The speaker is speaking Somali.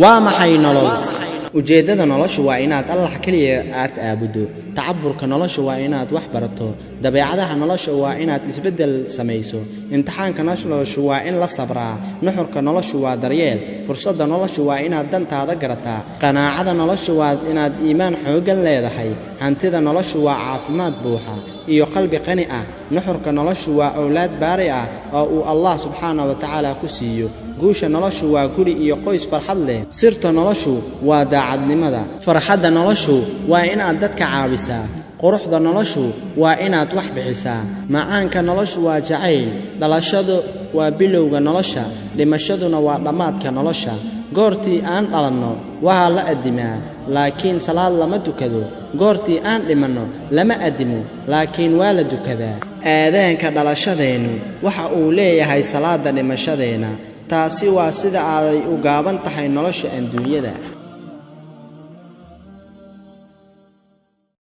waa maxay nolol ujeedada noloshu waa inaad Allah kaliya aad aabudo tacaburka noloshu waa inaad wax barato dabeecadaha noloshu waa inaad isbedel sameeyso imtixaanka noloshu waa in la sabraa nuxurka noloshu waa daryeel fursadda noloshu waa inaad dantaada garataa qanaacada noloshu waa inaad iimaan xoogan leedahay hantida noloshu waa caafimaad buuxa iyo qalbi qani ah nuxurka noloshu waa awlaad baari ah oo uu Allah subhanahu wa ta'ala ku siiyo guusha noloshu waa guri iyo qoys farxad leh sirta noloshu waa daacadnimada farxadda noloshu waa inaad dadka caawisaa quruxda noloshu waa inaad wax bixisaa macaanka noloshu waa jacayl dhalashadu waa bilowga nolosha dhimashaduna waa dhamaadka nolosha goortii aan dhalanno waa la adimaa laakiin salaad lama dukado goortii aan dhimanno lama adimo laakiin waa la dukadaa aadaanka dhalashadeenu waxa uu leeyahay salaada dhimashadeena taasi waa sida ay u gaaban tahay nolosha adduunyada